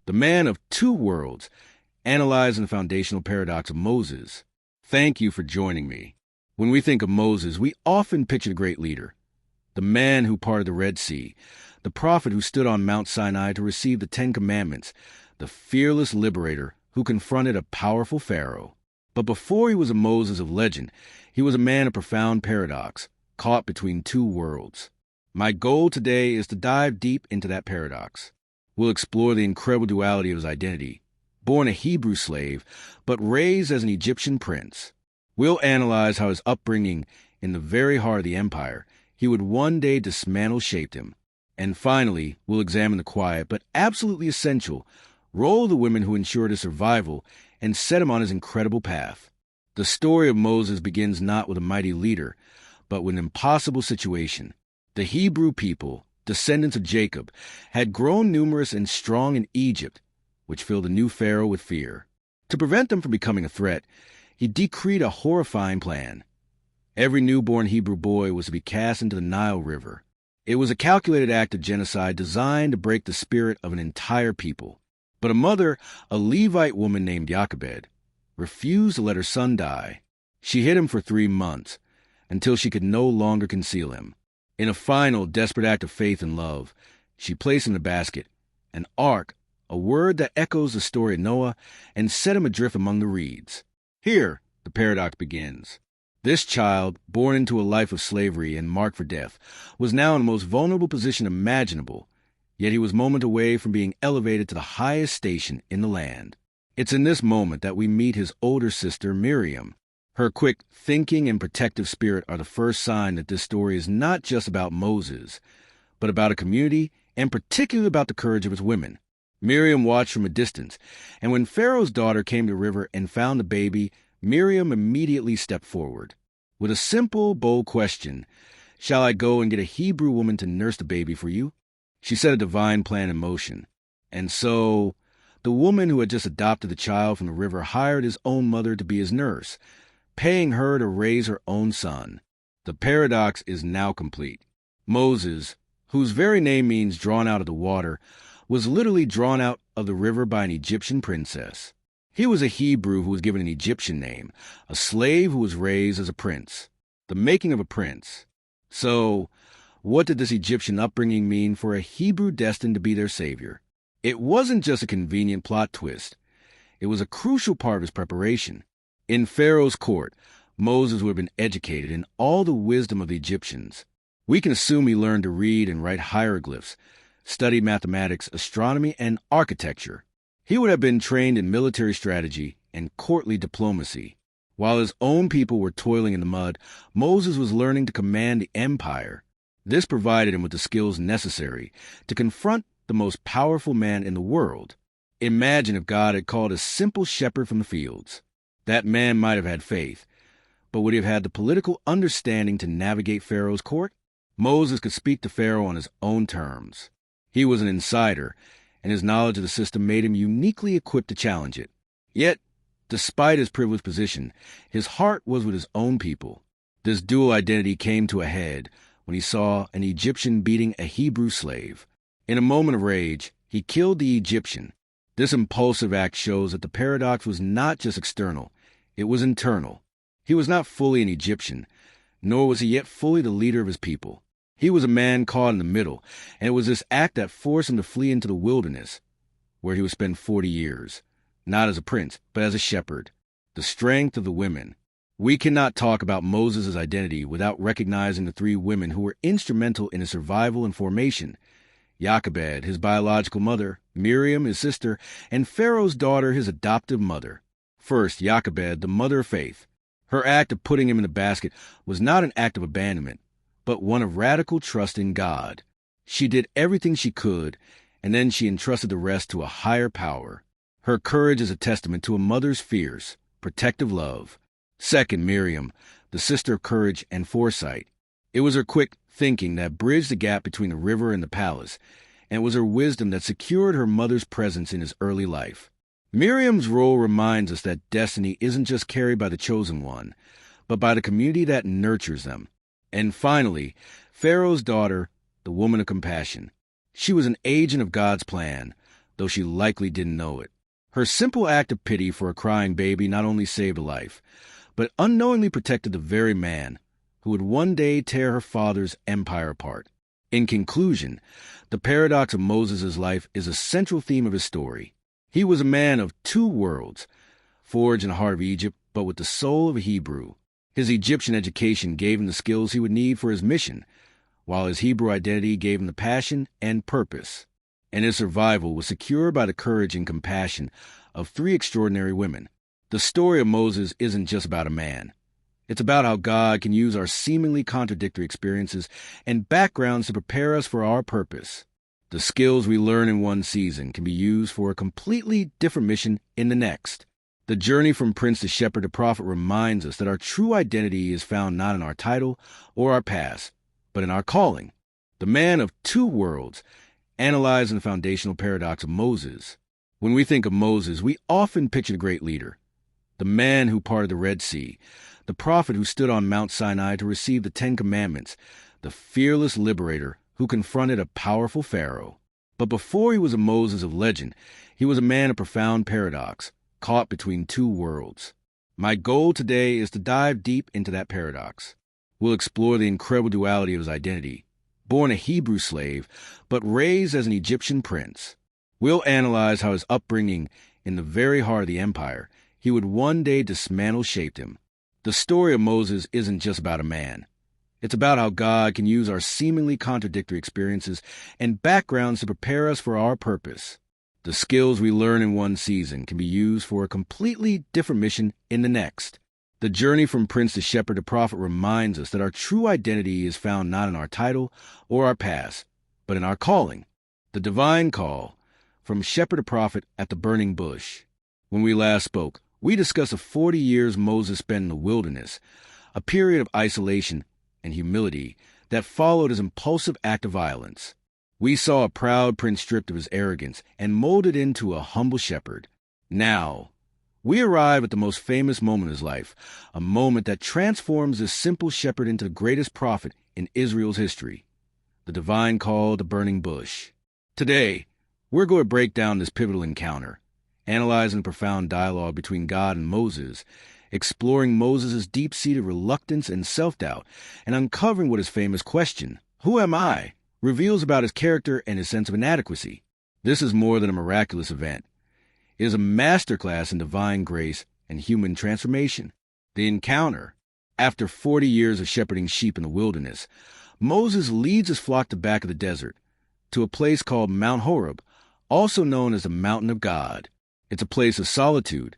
the man of two worlds, analyzing the foundational paradox of Moses. Thank you for joining me. When we think of Moses, we often picture the great leader, the man who parted the Red Sea, the prophet who stood on Mount Sinai to receive the Ten Commandments, the fearless liberator who confronted a powerful Pharaoh. But before he was a Moses of legend, he was a man of profound paradox, caught between two worlds. My goal today is to dive deep into that paradox. We'll explore the incredible duality of his identity, born a Hebrew slave, but raised as an Egyptian prince. We'll analyze how his upbringing in the very heart of the empire he would one day dismantle shaped him. And finally, we'll examine the quiet but absolutely essential role of the women who ensured his survival and set him on his incredible path. The story of Moses begins not with a mighty leader, but with an impossible situation. The Hebrew people, descendants of Jacob, had grown numerous and strong in Egypt, which filled the new Pharaoh with fear. To prevent them from becoming a threat, he decreed a horrifying plan. Every newborn Hebrew boy was to be cast into the Nile River. It was a calculated act of genocide designed to break the spirit of an entire people. But a mother, a Levite woman named Jochebed, refused to let her son die. She hid him for 3 months, until she could no longer conceal him. In a final, desperate act of faith and love, she placed him in a basket, an ark, a word that echoes the story of Noah, and set him adrift among the reeds. Here, the paradox begins. This child, born into a life of slavery and marked for death, was now in the most vulnerable position imaginable, yet he was moments away from being elevated to the highest station in the land. It's in this moment that we meet his older sister, Miriam. Her quick thinking and protective spirit are the first sign that this story is not just about Moses, but about a community, and particularly about the courage of its women. Miriam watched from a distance, and when Pharaoh's daughter came to the river and found the baby, Miriam immediately stepped forward. With a simple, bold question, "Shall I go and get a Hebrew woman to nurse the baby for you?" She set a divine plan in motion. And so, the woman who had just adopted the child from the river hired his own mother to be his nurse, paying her to raise her own son. The paradox is now complete. Moses, whose very name means drawn out of the water, was literally drawn out of the river by an Egyptian princess. He was a Hebrew who was given an Egyptian name, a slave who was raised as a prince, the making of a prince. So, what did this Egyptian upbringing mean for a Hebrew destined to be their savior? It wasn't just a convenient plot twist. It was a crucial part of his preparation. In Pharaoh's court, Moses would have been educated in all the wisdom of the Egyptians. We can assume he learned to read and write hieroglyphs, studied mathematics, astronomy, and architecture. He would have been trained in military strategy and courtly diplomacy. While his own people were toiling in the mud, Moses was learning to command the empire. This provided him with the skills necessary to confront the most powerful man in the world. Imagine if God had called a simple shepherd from the fields. That man might have had faith, but would he have had the political understanding to navigate Pharaoh's court? Moses could speak to Pharaoh on his own terms. He was an insider, and his knowledge of the system made him uniquely equipped to challenge it. Yet, despite his privileged position, his heart was with his own people. This dual identity came to a head when he saw an Egyptian beating a Hebrew slave. In a moment of rage, he killed the Egyptian. This impulsive act shows that the paradox was not just external, it was internal. He was not fully an Egyptian, nor was he yet fully the leader of his people. He was a man caught in the middle, and it was this act that forced him to flee into the wilderness, where he would spend 40 years, not as a prince, but as a shepherd. The strength of the women. We cannot talk about Moses' identity without recognizing the 3 women who were instrumental in his survival and formation. Jochebed, his biological mother, Miriam, his sister, and Pharaoh's daughter, his adoptive mother. First, Jochebed, the mother of faith. Her act of putting him in the basket was not an act of abandonment, but one of radical trust in God. She did everything she could, and then she entrusted the rest to a higher power. Her courage is a testament to a mother's fierce, protective love. Second, Miriam, the sister of courage and foresight. It was her quick thinking that bridged the gap between the river and the palace, and it was her wisdom that secured her mother's presence in his early life. Miriam's role reminds us that destiny isn't just carried by the chosen one, but by the community that nurtures them. And finally, Pharaoh's daughter, the woman of compassion. She was an agent of God's plan, though she likely didn't know it. Her simple act of pity for a crying baby not only saved a life, but unknowingly protected the very man who would one day tear her father's empire apart. In conclusion, the paradox of Moses' life is a central theme of his story. He was a man of two worlds, forged in the heart of Egypt, but with the soul of a Hebrew. His Egyptian education gave him the skills he would need for his mission, while his Hebrew identity gave him the passion and purpose. And his survival was secured by the courage and compassion of three extraordinary women. The story of Moses isn't just about a man. It's about how God can use our seemingly contradictory experiences and backgrounds to prepare us for our purpose. The skills we learn in one season can be used for a completely different mission in the next. The journey from prince to shepherd to prophet reminds us that our true identity is found not in our title or our past, but in our calling. The man of two worlds, analyzing the foundational paradox of Moses. When we think of Moses, we often picture the great leader, the man who parted the Red Sea, the prophet who stood on Mount Sinai to receive the Ten Commandments, the fearless liberator who confronted a powerful Pharaoh. But before he was a Moses of legend, he was a man of profound paradox, caught between two worlds. My goal today is to dive deep into that paradox. We'll explore the incredible duality of his identity, born a Hebrew slave, but raised as an Egyptian prince. We'll analyze how his upbringing in the very heart of the empire he would one day dismantle shaped him. The story of Moses isn't just about a man. It's about how God can use our seemingly contradictory experiences and backgrounds to prepare us for our purpose. The skills we learn in one season can be used for a completely different mission in the next. The journey from prince to shepherd to prophet reminds us that our true identity is found not in our title or our past, but in our calling. The divine call, from shepherd to prophet at the burning bush. When we last spoke, we discussed the 40 years Moses spent in the wilderness, a period of isolation and humility that followed his impulsive act of violence. We saw a proud prince stripped of his arrogance and molded into a humble shepherd. Now, we arrive at the most famous moment of his life, a moment that transforms this simple shepherd into the greatest prophet in Israel's history, the divine call of the burning bush. Today, we're going to break down this pivotal encounter, analyzing the profound dialogue between God and Moses, exploring Moses' deep-seated reluctance and self-doubt, and uncovering what his famous question, "Who am I?" reveals about his character and his sense of inadequacy. This is more than a miraculous event. It is a masterclass in divine grace and human transformation. The encounter. After 40 years of shepherding sheep in the wilderness, Moses leads his flock to back of the desert, to a place called Mount Horeb, also known as the Mountain of God. It's a place of solitude,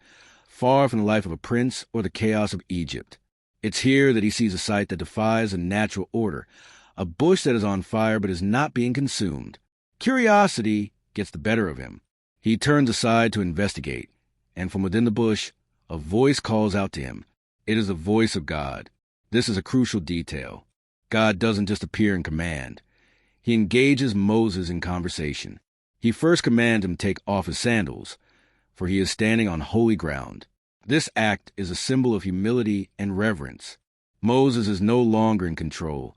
far from the life of a prince or the chaos of Egypt. It's here that he sees a sight that defies the natural order, a bush that is on fire but is not being consumed. Curiosity gets the better of him. He turns aside to investigate, and from within the bush, a voice calls out to him. It is the voice of God. This is a crucial detail. God doesn't just appear in command. He engages Moses in conversation. He first commands him to take off his sandals, for he is standing on holy ground. This act is a symbol of humility and reverence. Moses is no longer in control.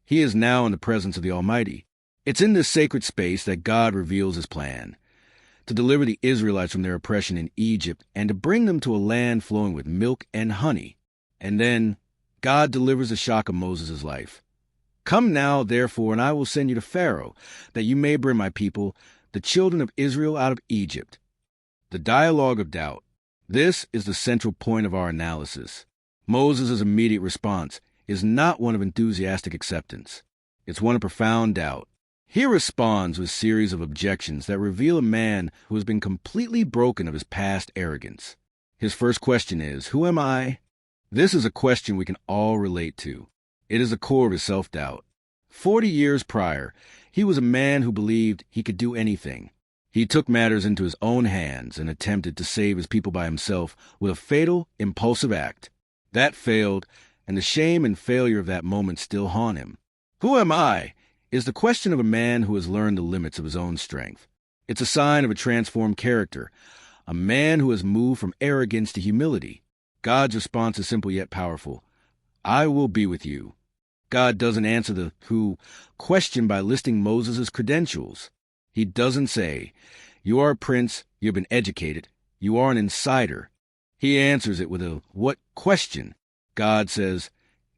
He is now in the presence of the Almighty. It's in this sacred space that God reveals his plan, to deliver the Israelites from their oppression in Egypt and to bring them to a land flowing with milk and honey. And then God delivers the shock of Moses' life. "Come now, therefore, and I will send you to Pharaoh, that you may bring my people, the children of Israel, out of Egypt." The dialogue of doubt. This is the central point of our analysis. Moses' immediate response is not one of enthusiastic acceptance. It's one of profound doubt. He responds with a series of objections that reveal a man who has been completely broken of his past arrogance. His first question is, "Who am I?" This is a question we can all relate to. It is the core of his self-doubt. 40 years prior, he was a man who believed he could do anything. He took matters into his own hands and attempted to save his people by himself with a fatal, impulsive act. That failed, and the shame and failure of that moment still haunt him. "Who am I?" is the question of a man who has learned the limits of his own strength. It's a sign of a transformed character, a man who has moved from arrogance to humility. God's response is simple yet powerful. "I will be with you." God doesn't answer the who question by listing Moses' credentials. He doesn't say, You are a prince, you have been educated, you are an insider. He answers it with a what question? God says,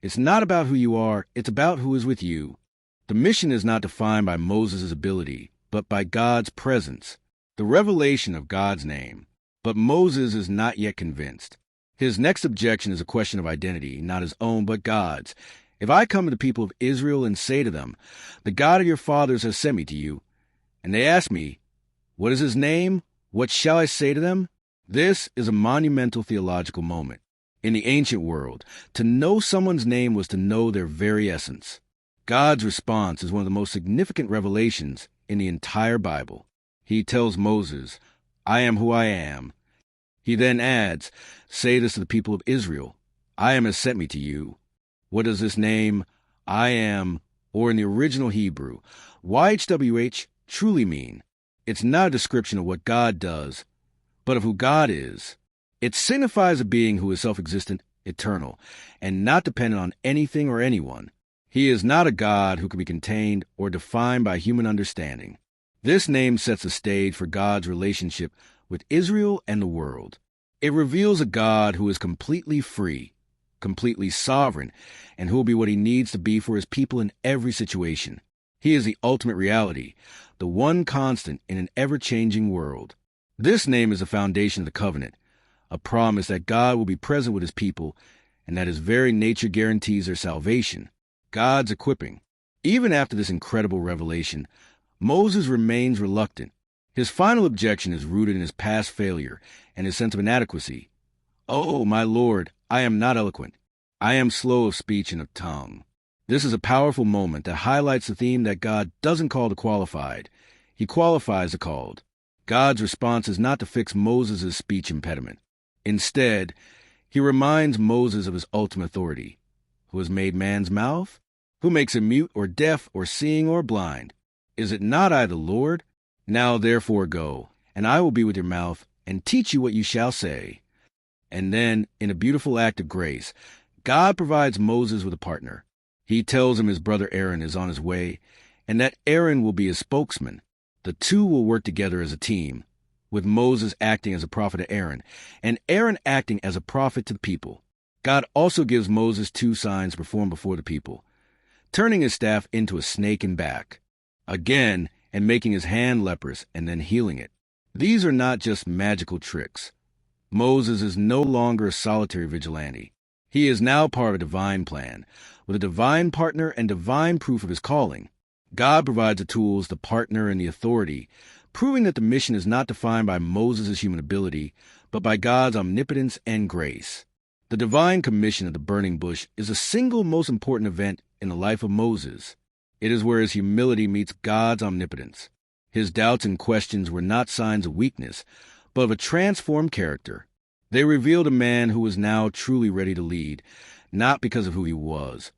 it's not about who you are, it's about who is with you. The mission is not defined by Moses' ability, but by God's presence, the revelation of God's name. But Moses is not yet convinced. His next objection is a question of identity, not his own, but God's. If I come to the people of Israel and say to them, the God of your fathers has sent me to you, and they ask me, what is his name? What shall I say to them? This is a monumental theological moment. In the ancient world, to know someone's name was to know their very essence. God's response is one of the most significant revelations in the entire Bible. He tells Moses, I am who I am. He then adds, say this to the people of Israel, I am has sent me to you. What does this name, I am, or in the original Hebrew, YHWH, truly mean? It's not a description of what God does, but of who God is. It signifies a being who is self-existent, eternal, and not dependent on anything or anyone. He is not a God who can be contained or defined by human understanding. This name sets the stage for God's relationship with Israel and the world. It reveals a God who is completely free, completely sovereign, and who will be what he needs to be for his people in every situation. He is the ultimate reality, the one constant in an ever-changing world. This name is the foundation of the covenant, a promise that God will be present with his people and that his very nature guarantees their salvation, God's equipping. Even after this incredible revelation, Moses remains reluctant. His final objection is rooted in his past failure and his sense of inadequacy. Oh, my Lord, I am not eloquent. I am slow of speech and of tongue. This is a powerful moment that highlights the theme that God doesn't call the qualified. He qualifies the called. God's response is not to fix Moses' speech impediment. Instead, he reminds Moses of his ultimate authority. Who has made man's mouth? Who makes him mute or deaf or seeing or blind? Is it not I, the Lord? Now therefore go, and I will be with your mouth, and teach you what you shall say. And then, in a beautiful act of grace, God provides Moses with a partner. He tells him his brother Aaron is on his way, and that Aaron will be his spokesman. The two will work together as a team, with Moses acting as a prophet to Aaron, and Aaron acting as a prophet to the people. God also gives Moses 2 signs performed before the people, turning his staff into a snake and back, again, and making his hand leprous and then healing it. These are not just magical tricks. Moses is no longer a solitary vigilante. He is now part of a divine plan, with a divine partner and divine proof of his calling. God provides the tools, the partner, and the authority, proving that the mission is not defined by Moses' human ability, but by God's omnipotence and grace. The divine commission of the burning bush is the single most important event in the life of Moses. It is where his humility meets God's omnipotence. His doubts and questions were not signs of weakness, but of a transformed character. They revealed a man who was now truly ready to lead, not because of who he was,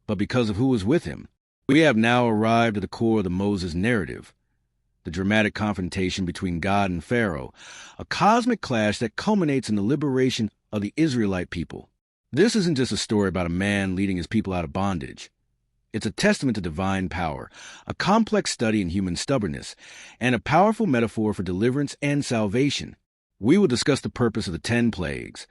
but because of who was with him. We have now arrived at the core of the Moses narrative, the dramatic confrontation between God and Pharaoh, a cosmic clash that culminates in the liberation of the Israelite people. This isn't just a story about a man leading his people out of bondage. It's a testament to divine power, a complex study in human stubbornness, and a powerful metaphor for deliverance and salvation. We will discuss the purpose of the 10 plagues,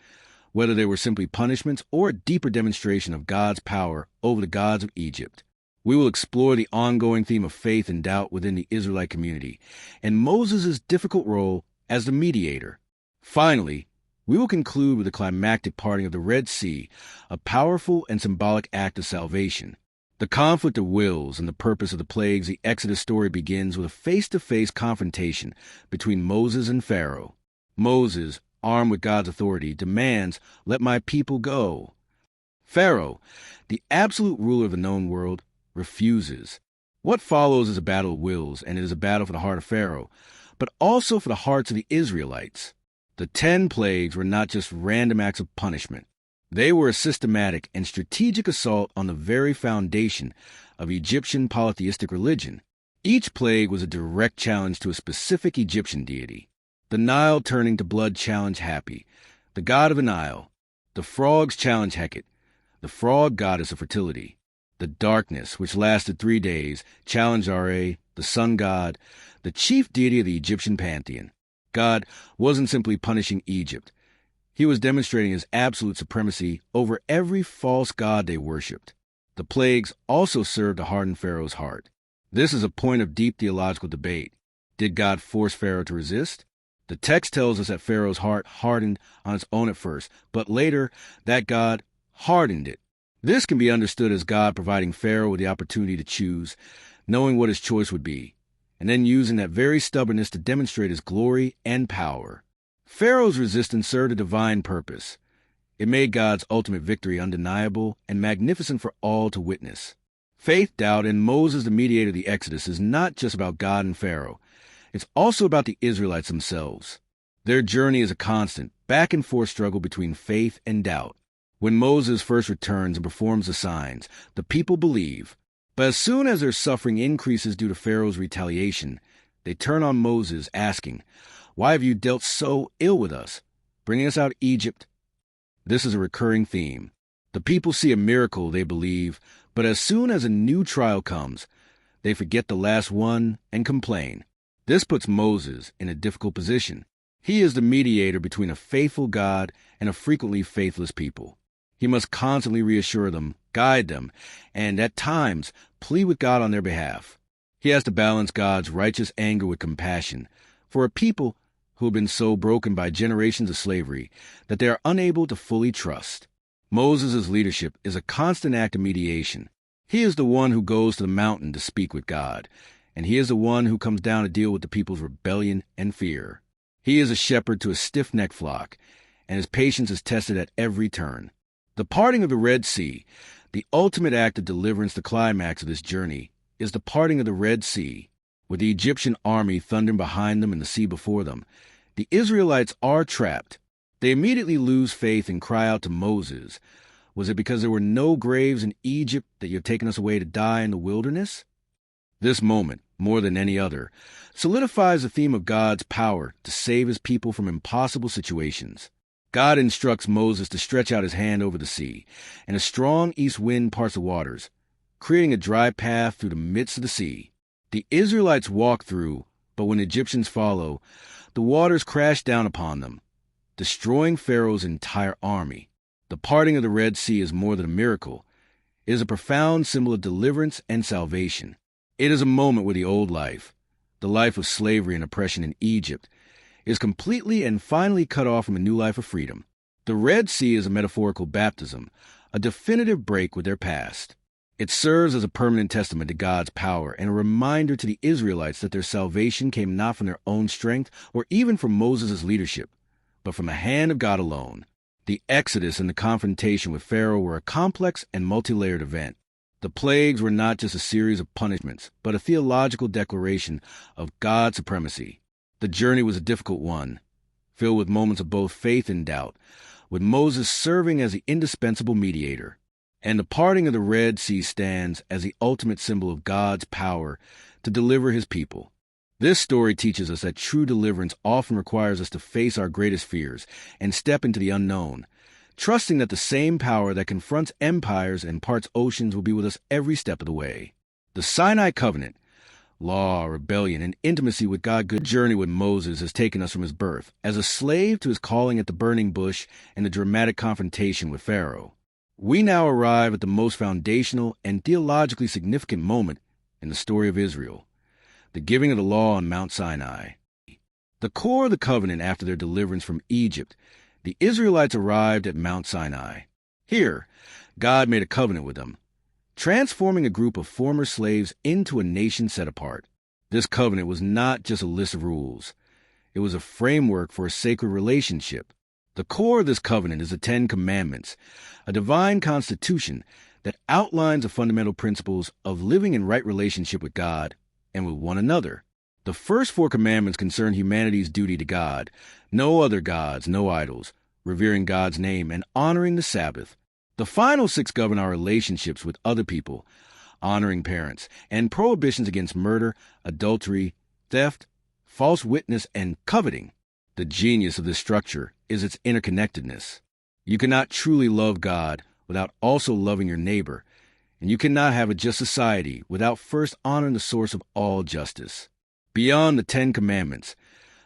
whether they were simply punishments or a deeper demonstration of God's power over the gods of Egypt. We will explore the ongoing theme of faith and doubt within the Israelite community, and Moses' difficult role as the mediator. Finally, we will conclude with the climactic parting of the Red Sea, a powerful and symbolic act of salvation. The conflict of wills and the purpose of the plagues, the Exodus story begins with a face-to-face confrontation between Moses and Pharaoh. Moses, armed with God's authority, demands, "Let my people go." Pharaoh, the absolute ruler of the known world, refuses. What follows is a battle of wills, and it is a battle for the heart of Pharaoh, but also for the hearts of the Israelites. The 10 plagues were not just random acts of punishment. They were a systematic and strategic assault on the very foundation of Egyptian polytheistic religion. Each plague was a direct challenge to a specific Egyptian deity. The Nile turning to blood challenged Hapi, the god of the Nile. The frogs challenged Hecate, the frog goddess of fertility. The darkness, which lasted 3 days, challenged Ra, the sun god. the chief deity of the Egyptian pantheon. God wasn't simply punishing Egypt. He was demonstrating his absolute supremacy over every false god they worshipped. The plagues also served to harden Pharaoh's heart. This is a point of deep theological debate. Did God force Pharaoh to resist? The text tells us that Pharaoh's heart hardened on its own at first, but later that God hardened it. This can be understood as God providing Pharaoh with the opportunity to choose, knowing what his choice would be, and then using that very stubbornness to demonstrate his glory and power. Pharaoh's resistance served a divine purpose. It made God's ultimate victory undeniable and magnificent for all to witness. Faith, doubt, and Moses, the mediator of the Exodus, is not just about God and Pharaoh. It's also about the Israelites themselves. Their journey is a constant, back-and-forth struggle between faith and doubt. When Moses first returns and performs the signs, the people believe. But as soon as their suffering increases due to Pharaoh's retaliation, they turn on Moses, asking, "Why have you dealt so ill with us, bringing us out of Egypt?" This is a recurring theme. The people see a miracle, they believe, but as soon as a new trial comes, they forget the last one and complain. This puts Moses in a difficult position. He is the mediator between a faithful God and a frequently faithless people. He must constantly reassure them, guide them, and at times plead with God on their behalf. He has to balance God's righteous anger with compassion for a people who have been so broken by generations of slavery that they are unable to fully trust. Moses' leadership is a constant act of mediation. He is the one who goes to the mountain to speak with God, and he is the one who comes down to deal with the people's rebellion and fear. He is a shepherd to a stiff-necked flock, and his patience is tested at every turn. The parting of the Red Sea, the ultimate act of deliverance, the climax of this journey, is the parting of the Red Sea. With the Egyptian army thundering behind them and the sea before them, the Israelites are trapped. They immediately lose faith and cry out to Moses, "Was it because there were no graves in Egypt that you have taken us away to die in the wilderness?" This moment, more than any other, solidifies the theme of God's power to save his people from impossible situations. God instructs Moses to stretch out his hand over the sea, and a strong east wind parts the waters, creating a dry path through the midst of the sea. The Israelites walk through, but when the Egyptians follow, the waters crash down upon them, destroying Pharaoh's entire army. The parting of the Red Sea is more than a miracle. It is a profound symbol of deliverance and salvation. It is a moment where the old life, the life of slavery and oppression in Egypt, is completely and finally cut off from a new life of freedom. The Red Sea is a metaphorical baptism, a definitive break with their past. It serves as a permanent testament to God's power and a reminder to the Israelites that their salvation came not from their own strength or even from Moses' leadership, but from the hand of God alone. The Exodus and the confrontation with Pharaoh were a complex and multi-layered event. The plagues were not just a series of punishments, but a theological declaration of God's supremacy. The journey was a difficult one, filled with moments of both faith and doubt, with Moses serving as the indispensable mediator. And the parting of the Red Sea stands as the ultimate symbol of God's power to deliver his people. This story teaches us that true deliverance often requires us to face our greatest fears and step into the unknown, trusting that the same power that confronts empires and parts oceans will be with us every step of the way. The Sinai covenant, law, rebellion, and intimacy with God, good journey with Moses has taken us from his birth as a slave to his calling at the burning bush and the dramatic confrontation with Pharaoh. We now arrive at the most foundational and theologically significant moment in the story of Israel, the giving of the law on Mount Sinai. The core of the covenant after their deliverance from Egypt, the Israelites arrived at Mount Sinai. Here, God made a covenant with them, transforming a group of former slaves into a nation set apart. This covenant was not just a list of rules. It was a framework for a sacred relationship. The core of this covenant is the Ten Commandments, a divine constitution that outlines the fundamental principles of living in right relationship with God and with one another. The first 4 commandments concern humanity's duty to God, no other gods, no idols, revering God's name, and honoring the Sabbath. The final 6 govern our relationships with other people, honoring parents, and prohibitions against murder, adultery, theft, false witness, and coveting. The genius of this structure is its interconnectedness. You cannot truly love God without also loving your neighbor, and you cannot have a just society without first honoring the source of all justice. Beyond the Ten Commandments,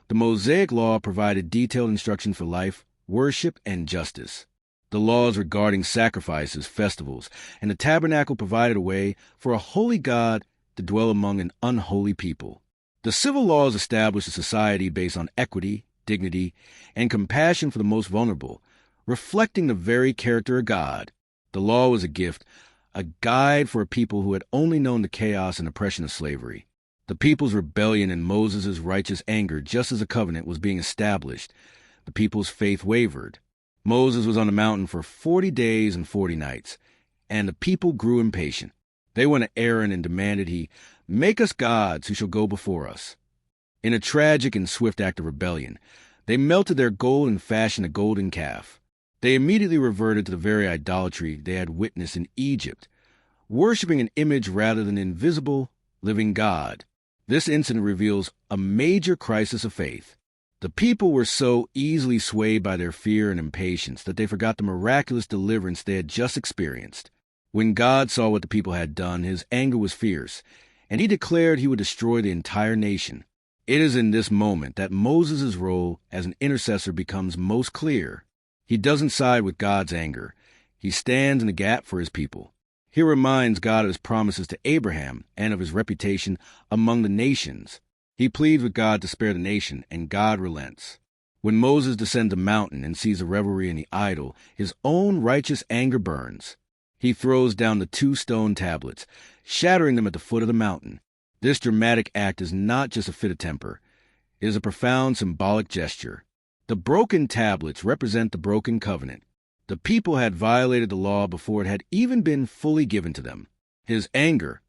the Mosaic Law provided detailed instruction for life, worship, and justice. The laws regarding sacrifices, festivals, and the tabernacle provided a way for a holy God to dwell among an unholy people. The civil laws established a society based on equity, dignity, and compassion for the most vulnerable, reflecting the very character of God. The law was a gift, a guide for a people who had only known the chaos and oppression of slavery. The people's rebellion and Moses' righteous anger, just as a covenant was being established, the people's faith wavered. Moses was on the mountain for 40 days and 40 nights, and the people grew impatient. They went to Aaron and demanded he make us gods who shall go before us. In a tragic and swift act of rebellion, they melted their gold and fashioned a golden calf. They immediately reverted to the very idolatry they had witnessed in Egypt, worshiping an image rather than an invisible, living God. This incident reveals a major crisis of faith. The people were so easily swayed by their fear and impatience that they forgot the miraculous deliverance they had just experienced. When God saw what the people had done, his anger was fierce, and he declared he would destroy the entire nation. It is in this moment that Moses' role as an intercessor becomes most clear. He doesn't side with God's anger. He stands in the gap for his people. He reminds God of his promises to Abraham and of his reputation among the nations. He pleads with God to spare the nation, and God relents. When Moses descends the mountain and sees the revelry in the idol, his own righteous anger burns. He throws down the 2 stone tablets, shattering them at the foot of the mountain. This dramatic act is not just a fit of temper. It is a profound symbolic gesture. The broken tablets represent the broken covenant. The people had violated the law before it had even been fully given to them. His anger,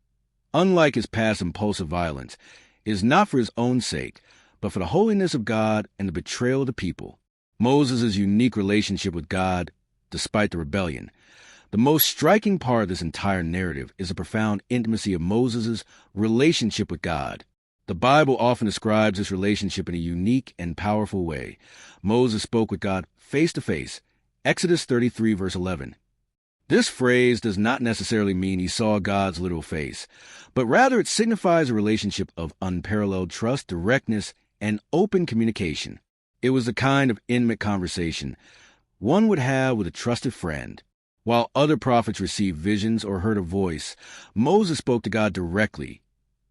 unlike his past impulsive violence, is not for his own sake, but for the holiness of God and the betrayal of the people. Moses' unique relationship with God, despite the rebellion. The most striking part of this entire narrative is the profound intimacy of Moses' relationship with God. The Bible often describes this relationship in a unique and powerful way. Moses spoke with God face to face. Exodus 33, verse 11. This phrase does not necessarily mean he saw God's literal face, but rather it signifies a relationship of unparalleled trust, directness, and open communication. It was the kind of intimate conversation one would have with a trusted friend. While other prophets received visions or heard a voice, Moses spoke to God directly,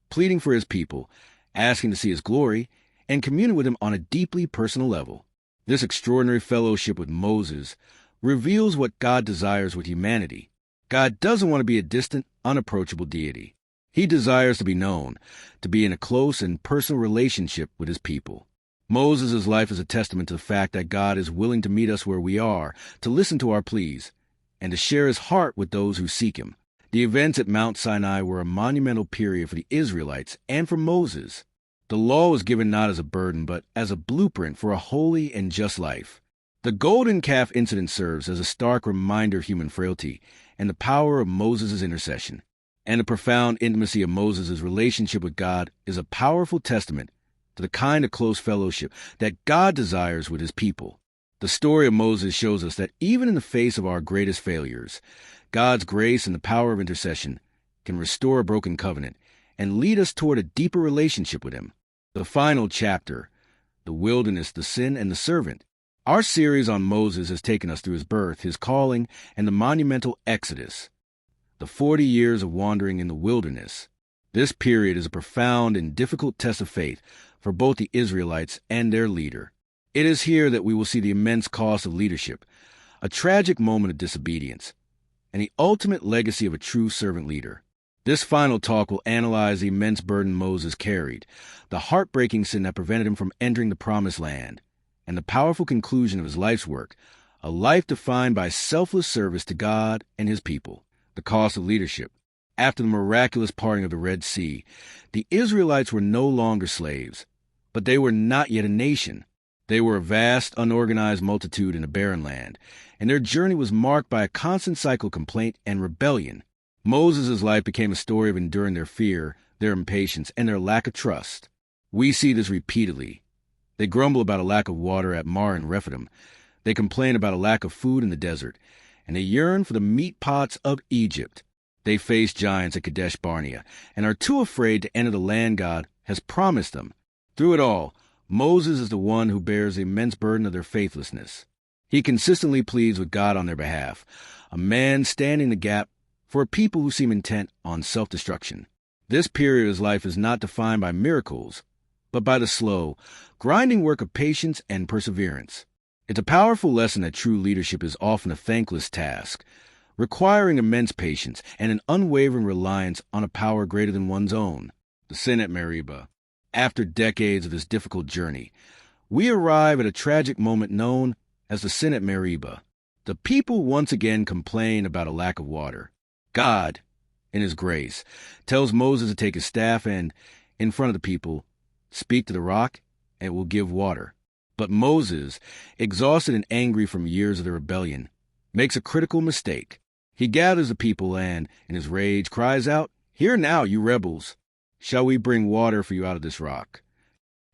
pleading for his people, asking to see his glory, and communing with him on a deeply personal level. This extraordinary fellowship with Moses reveals what God desires with humanity. God doesn't want to be a distant, unapproachable deity. He desires to be known, to be in a close and personal relationship with his people. Moses' life is a testament to the fact that God is willing to meet us where we are, to listen to our pleas, and to share his heart with those who seek him. The events at Mount Sinai were a monumental period for the Israelites and for Moses. The law was given not as a burden, but as a blueprint for a holy and just life. The golden calf incident serves as a stark reminder of human frailty and the power of Moses' intercession. And the profound intimacy of Moses' relationship with God is a powerful testament to the kind of close fellowship that God desires with his people. The story of Moses shows us that even in the face of our greatest failures, God's grace and the power of intercession can restore a broken covenant and lead us toward a deeper relationship with him. The final chapter, the wilderness, the sin, and the servant. Our series on Moses has taken us through his birth, his calling, and the monumental Exodus, the 40 years of wandering in the wilderness. This period is a profound and difficult test of faith for both the Israelites and their leader. It is here that we will see the immense cost of leadership, a tragic moment of disobedience, and the ultimate legacy of a true servant leader. This final talk will analyze the immense burden Moses carried, the heartbreaking sin that prevented him from entering the Promised Land, and the powerful conclusion of his life's work, a life defined by selfless service to God and his people. The cost of leadership. After the miraculous parting of the Red Sea, the Israelites were no longer slaves, but they were not yet a nation. They were a vast, unorganized multitude in a barren land, and their journey was marked by a constant cycle of complaint and rebellion. Moses' life became a story of enduring their fear, their impatience, and their lack of trust. We see this repeatedly. They grumble about a lack of water at Mar and Rephidim. They complain about a lack of food in the desert, and they yearn for the meat pots of Egypt. They face giants at Kadesh Barnea and are too afraid to enter the land God has promised them. Through it all, Moses is the one who bears the immense burden of their faithlessness. He consistently pleads with God on their behalf, a man standing the gap for a people who seem intent on self-destruction. This period of his life is not defined by miracles, but by the slow, grinding work of patience and perseverance. It's a powerful lesson that true leadership is often a thankless task, requiring immense patience and an unwavering reliance on a power greater than one's own. The sin at Meribah. After decades of this difficult journey, we arrive at a tragic moment known as the sin at Meribah. The people once again complain about a lack of water. God, in his grace, tells Moses to take his staff and, in front of the people, speak to the rock, and it will give water. But Moses, exhausted and angry from years of the rebellion, makes a critical mistake. He gathers the people and, in his rage, cries out, "Hear now, you rebels! Shall we bring water for you out of this rock?"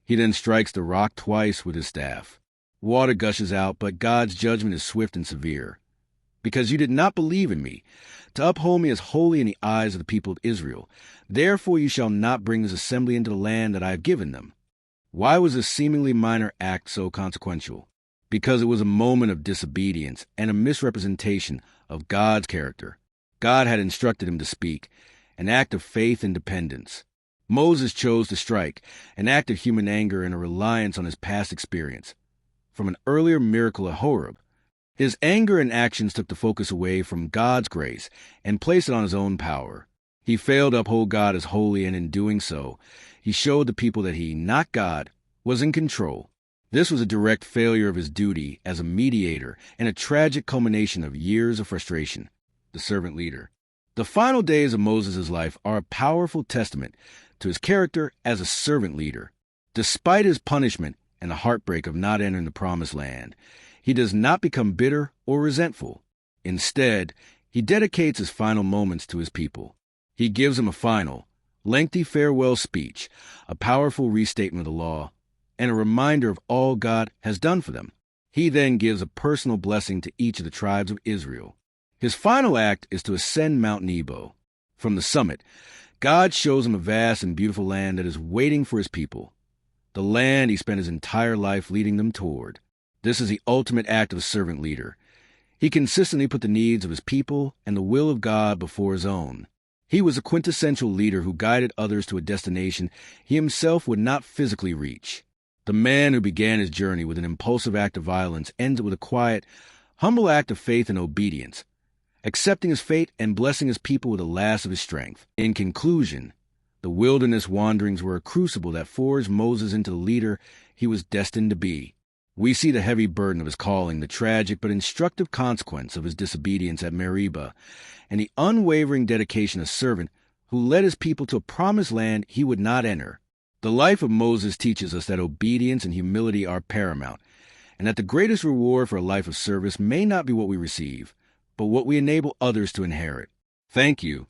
He then strikes the rock twice with his staff. Water gushes out, but God's judgment is swift and severe. "Because you did not believe in me, to uphold me as holy in the eyes of the people of Israel, therefore you shall not bring this assembly into the land that I have given them." Why was this seemingly minor act so consequential? Because it was a moment of disobedience and a misrepresentation of God's character. God had instructed him to speak, an act of faith and dependence. Moses chose to strike, an act of human anger and a reliance on his past experience. From an earlier miracle at Horeb, his anger and actions took the focus away from God's grace and placed it on his own power. He failed to uphold God as holy, and in doing so, he showed the people that he, not God, was in control. This was a direct failure of his duty as a mediator and a tragic culmination of years of frustration. The servant leader. The final days of Moses' life are a powerful testament to his character as a servant leader. Despite his punishment and the heartbreak of not entering the promised land, he does not become bitter or resentful. Instead, he dedicates his final moments to his people. He gives them a final, lengthy farewell speech, a powerful restatement of the law, and a reminder of all God has done for them. He then gives a personal blessing to each of the tribes of Israel. His final act is to ascend Mount Nebo. From the summit, God shows him a vast and beautiful land that is waiting for his people, the land he spent his entire life leading them toward. This is the ultimate act of a servant leader. He consistently put the needs of his people and the will of God before his own. He was a quintessential leader who guided others to a destination he himself would not physically reach. The man who began his journey with an impulsive act of violence ends it with a quiet, humble act of faith and obedience, accepting his fate and blessing his people with the last of his strength. In conclusion, the wilderness wanderings were a crucible that forged Moses into the leader he was destined to be. We see the heavy burden of his calling, the tragic but instructive consequence of his disobedience at Meribah, and the unwavering dedication of a servant who led his people to a promised land he would not enter. The life of Moses teaches us that obedience and humility are paramount, and that the greatest reward for a life of service may not be what we receive, but what we enable others to inherit. Thank you.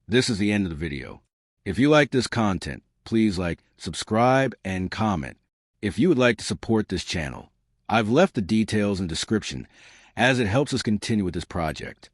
This is the end of the video. If you like this content, please like, subscribe, and comment. If you would like to support this channel, I've left the details in the description, as it helps us continue with this project.